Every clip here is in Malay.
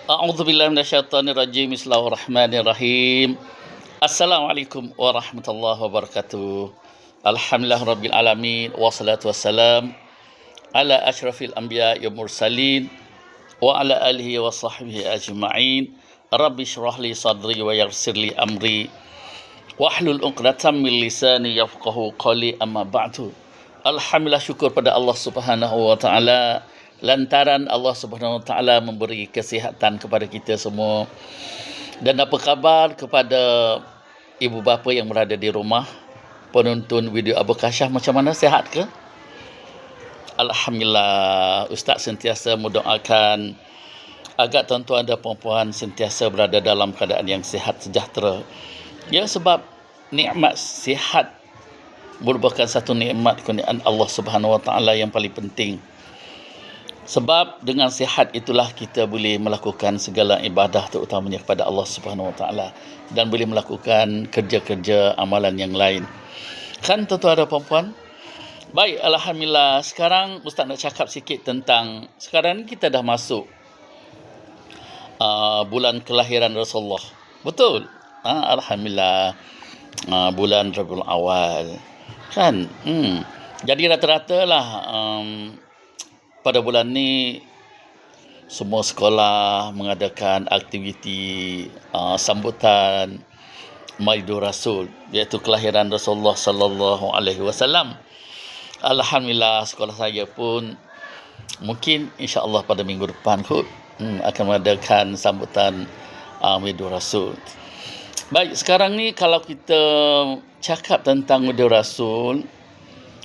A'udzubillahi minasyaitonirrajim. Bismillahirrahmanirrahim. Assalamualaikum warahmatullahi wabarakatuh. Alhamdulillahirabbil alamin wassalatu wassalam ala asyrafil anbiya'i wal mursalin wa ala alihi wa sahbihi ajma'in. Rabbi shrah li sadri wa yassir li amri wahlul 'uqdatam min lisani yafqahu qawli, amma ba'du. Alhamdulillah, syukur pada Allah Subhanahu wa taala lantaran Allah Subhanahu wa taala memberi kesihatan kepada kita semua. Dan apa khabar kepada ibu bapa yang berada di rumah, penonton video Abu Kasyaf, macam mana, sihat ke? Alhamdulillah, Ustaz sentiasa mendoakan agar tuan-tuan dan puan-puan sentiasa berada dalam keadaan yang sihat sejahtera. Ya, sebab nikmat sihat merupakan satu nikmat kurniaan Allah Subhanahu wa taala yang paling penting. Sebab dengan sihat itulah kita boleh melakukan segala ibadah, terutamanya kepada Allah Subhanahu wa taala, dan boleh melakukan kerja-kerja amalan yang lain. Kan tuan-tuan dan puan-puan? Baik, alhamdulillah. Sekarang Ustaz nak cakap sikit tentang, sekarang ni kita dah masuk bulan kelahiran Rasulullah. Betul? Alhamdulillah. Bulan Rabiul Awal. Kan? Jadi rata-rata lah pada bulan ni semua sekolah mengadakan aktiviti sambutan Maulidur Rasul, iaitu kelahiran Rasulullah sallallahu alaihi wasallam. Alhamdulillah, sekolah saya pun mungkin insya-Allah pada minggu depan kot akan mengadakan sambutan Maulidur Rasul. Baik, sekarang ni kalau kita cakap tentang Maulidur Rasul,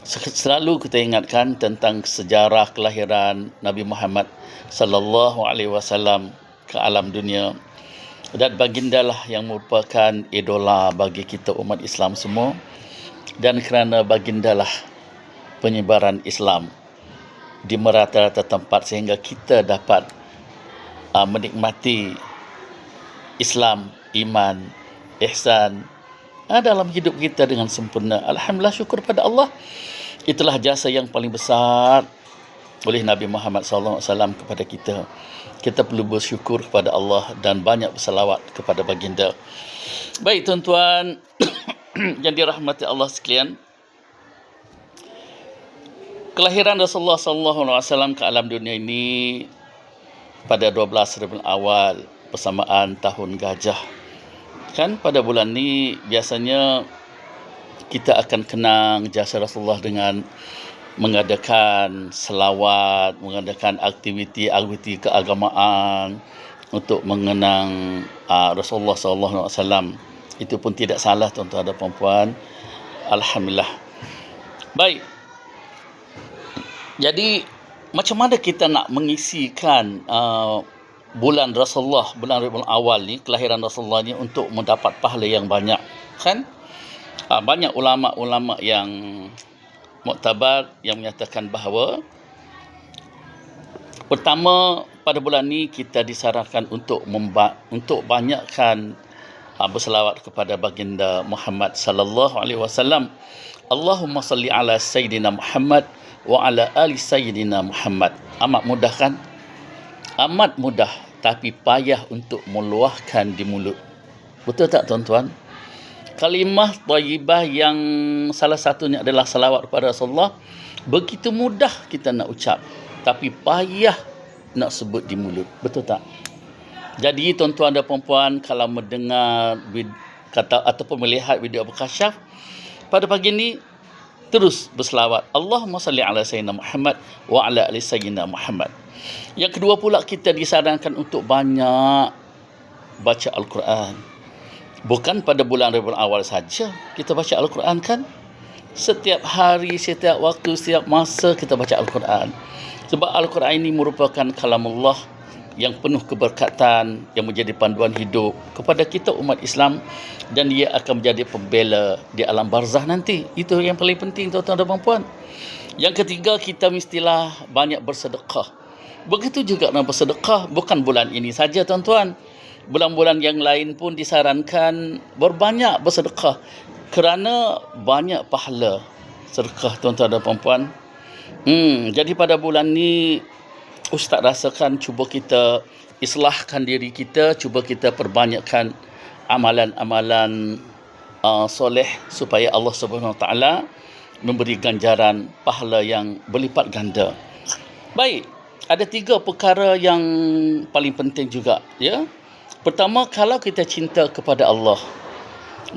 selalu kita ingatkan tentang sejarah kelahiran Nabi Muhammad sallallahu alaihi wasallam ke alam dunia. Dan bagindalah yang merupakan idola bagi kita umat Islam semua. Dan kerana bagindalah penyebaran Islam di merata-rata tempat, sehingga kita dapat menikmati Islam, iman, ihsan dalam hidup kita dengan sempurna. Alhamdulillah, syukur pada Allah. Itulah jasa yang paling besar oleh Nabi Muhammad SAW kepada kita. Kita perlu bersyukur kepada Allah dan banyak bersalawat kepada baginda. Baik tuan-tuan yang dirahmati Allah sekalian, kelahiran Rasulullah SAW ke alam dunia ini pada 12 Rabiul Awal bersamaan tahun gajah. Kan pada bulan ni biasanya kita akan kenang jasa Rasulullah dengan mengadakan selawat, mengadakan aktiviti keagamaan untuk mengenang Rasulullah SAW. Itu pun tidak salah tuan-tuan dan puan-puan. Alhamdulillah. Baik. Jadi macam mana kita nak mengisikan bulan Rasulullah, bulan Rabiul Awal ni, kelahiran Rasulullah ni, untuk mendapat pahala yang banyak, kan? Banyak ulama-ulama yang muktabar yang menyatakan bahawa pertama, pada bulan ni kita disarankan untuk banyakkan berselawat kepada baginda Muhammad sallallahu alaihi wasallam. Allahumma salli ala sayyidina Muhammad wa ala ali sayyidina Muhammad. Amat mudah, kan? Amat mudah, tapi payah untuk meluahkan di mulut. Betul tak tuan-tuan? Kalimah thayyibah yang salah satunya adalah salawat kepada Rasulullah, begitu mudah kita nak ucap, tapi payah nak sebut di mulut. Betul tak? Jadi tuan-tuan dan puan-puan, kalau mendengar ataupun melihat video Abu Kasyaf pada pagi ini, terus berselawat. Allahumma salli ala sayyidina Muhammad wa ala ali sayyidina Muhammad. Yang kedua pula, kita disarankan untuk banyak baca Al-Quran. Bukan pada bulan Rabiul Awal saja kita baca Al-Quran, kan? Setiap hari, setiap waktu, setiap masa kita baca Al-Quran. Sebab Al-Quran ini merupakan kalamullah yang penuh keberkatan, yang menjadi panduan hidup kepada kita umat Islam, dan dia akan menjadi pembela di alam barzah nanti. Itu yang paling penting tuan-tuan dan puan-puan. Yang ketiga, kita mestilah banyak bersedekah. Begitu juga nak bersedekah, bukan bulan ini saja tuan-tuan. Bulan-bulan yang lain pun disarankan berbanyak bersedekah, kerana banyak pahala sedekah tuan-tuan dan puan-puan. Jadi pada bulan ni Ustaz rasakan cuba kita islahkan diri kita, cuba kita perbanyakkan amalan-amalan soleh supaya Allah Subhanahu Wa Taala memberi ganjaran pahala yang berlipat ganda. Baik, ada 3 perkara yang paling penting juga, ya. Pertama, kalau kita cinta kepada Allah,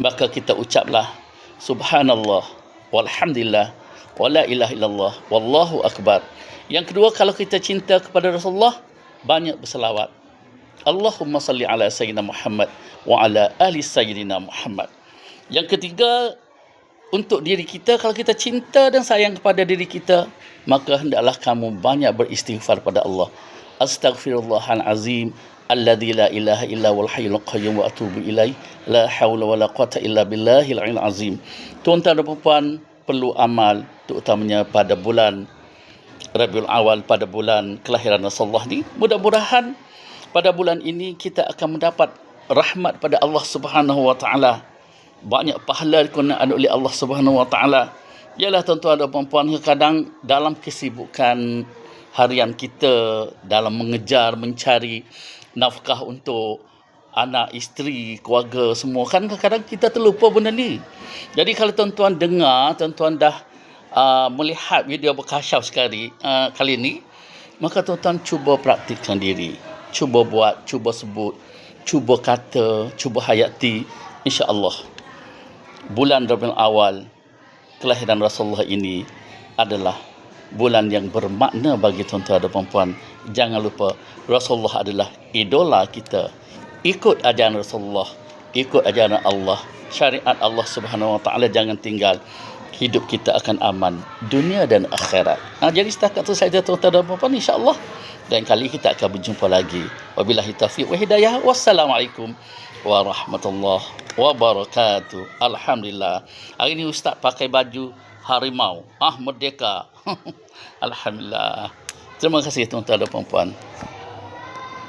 maka kita ucaplah subhanallah walhamdulillah wala ilaha illallah wallahu akbar. Yang kedua, kalau kita cinta kepada Rasulullah, banyak berselawat. Allahumma salli ala sayyidina Muhammad wa ala ali sayyidina Muhammad. Yang ketiga, untuk diri kita, kalau kita cinta dan sayang kepada diri kita, maka hendaklah kamu banyak beristighfar pada Allah. Astaghfirullahal azim alladzi la ilaha illa wal hayyul qayyum wa atubu ilaih. La haula wala quwata illa billahil aliyyil azim. Tuan-tuan dan puan, perlu amal, terutamanya pada bulan Rabiul Awal, pada bulan kelahiran Rasulullah ni. Mudah-mudahan pada bulan ini kita akan mendapat rahmat pada Allah Subhanahu Wa Taala. Banyak pahala dikurniakan oleh Allah Subhanahu Wa Taala. Yalah tuan-tuan dan puan-puan, kadang dalam kesibukan harian kita, dalam mengejar, mencari nafkah untuk anak, isteri, keluarga semua, kan kadang-kadang kita terlupa benda ni. Jadi kalau tuan-tuan dengar, tuan-tuan dah melihat video berkasyaf sekali kali ni, maka tuan-tuan cuba praktikkan diri. Cuba buat, cuba sebut, cuba kata, cuba hayati. InsyaAllah bulan Rabiul Awal kelahiran Rasulullah ini adalah bulan yang bermakna bagi tuan-tuan dan puan-puan. Jangan lupa, Rasulullah adalah idola kita. Ikut ajaran Rasulullah, ikut ajaran Allah, syariat Allah Subhanahu Wa Taala, jangan tinggal. Hidup kita akan aman dunia dan akhirat. Jadi setakat itu saja tuan-tuan dan puan-puan, insya-Allah. Dan kali kita akan berjumpa lagi. Wabillahi taufiq wa hidayah. Wassalamualaikum warahmatullahi wabarakatuh. Alhamdulillah. Hari ini Ustaz pakai baju harimau. Merdeka. Alhamdulillah. Terima kasih tuan-tuan dan puan-puan.